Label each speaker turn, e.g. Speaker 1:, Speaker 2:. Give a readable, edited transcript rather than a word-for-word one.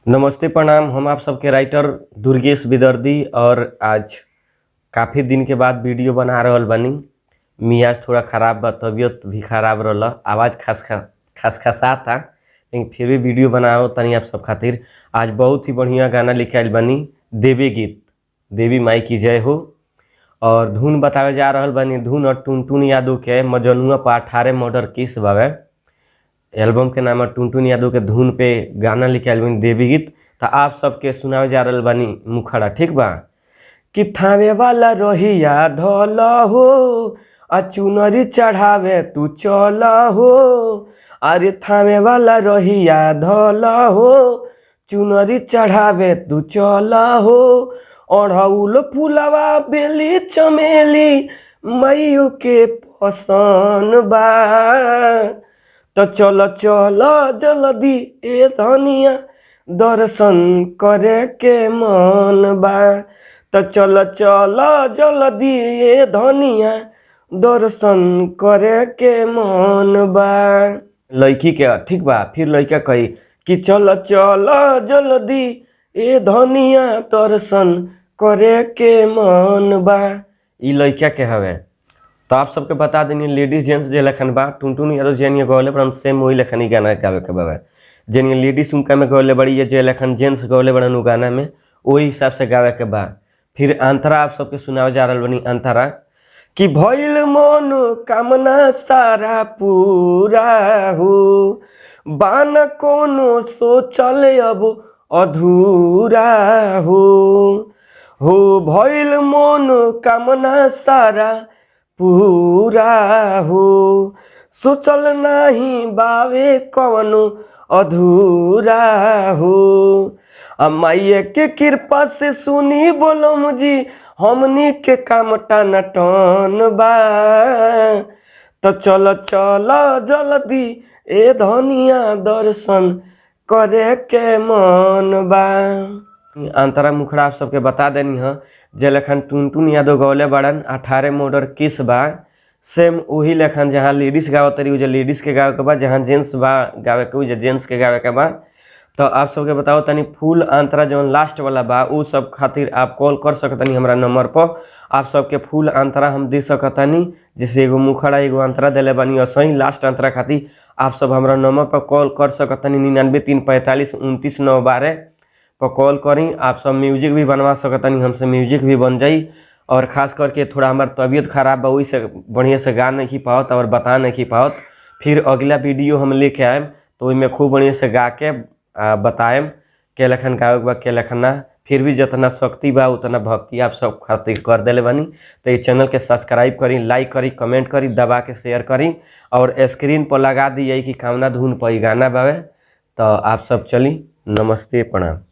Speaker 1: नमस्ते प्रणाम। हम आप सबके राइटर दुर्गेश विदर्दी और आज काफ़ी दिन के बाद वीडियो बना रहल बानी। मियाज थोड़ा ख़राब बा, तबीयत भी ख़राब रहला, आवाज़ खसखसा था, लेकिन फिर भी वीडियो बनाओ तनी आप सब खातिर। आज बहुत ही बढ़िया गाना लेके आइल बानी, देवी गीत, देवी माई की जय हो। और धुन बतावे जा रहल बानी, धुन और टुनटुन यादव के मजनुआ पर 18 मर्डर केस बावे। एल्बम के नाम है टुनटुन यादव के धुन पे गाना लिखे आइल बानी देवी गीत। तो आप सबके सुनावे जा रहल बानी मुखड़ा, ठीक बा। कि थावे वाला रहिया धल हो, आ चुनरी चढ़ावे तू चल हो। अरे थावे वाला रहिया धल हो, चुनरी चढ़ावे तू चल हो। अड़हुल फुलवा बेली चमेली मईयो के पसंद बा। तो चल चल जल्दी ए धनिया, दर्शन करे के मन बा। तो चल चल जल्दी ए धनिया, दर्शन करे के मन बा। लड़की के ठीक बा, फिर लड़का कही कि चल चल जल्दी ए धनिया, दर्शन करे के मन बा। ई लड़का के हवे। तो आप सबके बता देनी लेडीज जेंट्स जे लखन बा, टुनटुन यादव जेनिए गौले पर हम सेम वही लखन ही गाना गावे के बाबा। जेनिए लेडीज उनका में गौले बड़ी, ये जे लखन जेंट्स गौले बड़न उ गाना में वही हिसाब से गावे के बा। फिर अंतरा आप सबके सुनावे जा रहल बनी। अंतरा कि भइल मन कामना सारा पूरा हो, बान कोनो सोचल अब अधूरा हो भइल मन कामना सारा पूरा हो, सोचल नाही बावे कवनो अधूरा हो। माइये के कृपा से सुनी बोलम जी, हमनी के काम टाना टन बा। तो चल चल जल्दी ए धनिया, दर्शन करे के मन बा। अंतरा मुखड़ा आप सबके बता देनी है, जे लखन टुनटुन यादव गौले बड़न 18 मर्डर केस बा, सेम वही लखन जहाँ लेडीज़ गावत तरी जो लेडीज़ के गावे के बा, जहाँ जेंट्स बा गावे के जेंट्स के गावे के बा। तो आप सबके बताओ तनी फुल अंतरा जो लास्ट वाला बा उ सब खातिर आप कॉल कर सकतनी हमारा नंबर पर। आप सबके फुल अंतरा हम दे सकतनी, जैसे एगो मुखड़ा एगो अंतरा दिले बानी, और सही लास्ट अंतरा खातिर आप सब हमारा नंबर पर कॉल कर सकतनी 99 345 29 912 पर कॉल करी। आप सब म्यूजिक भी बनवा सकतनी, हमसे म्यूजिक भी बन जाई। और ख़ास करके थोड़ा हमार तबीयत खराब बा, वही से बढ़िया से गा नहीं पावत और बता नहीं पावत। फिर अगला वीडियो हम लेके आएम तो में खूब बढ़िया से गा के बताएम के लखन गावे बा के लखन ना। फिर भी जितना शक्ति बा उतना भक्ति आप सब खातिर कर देले बानी। तो ये चैनल के सब्सक्राइब करी, लाइक करी, कमेंट करी, दबा के शेयर करी, और स्क्रीन पर लगा दी कि कामना धुन पर गाना बावे। तो आप सब चली, नमस्ते प्रणाम।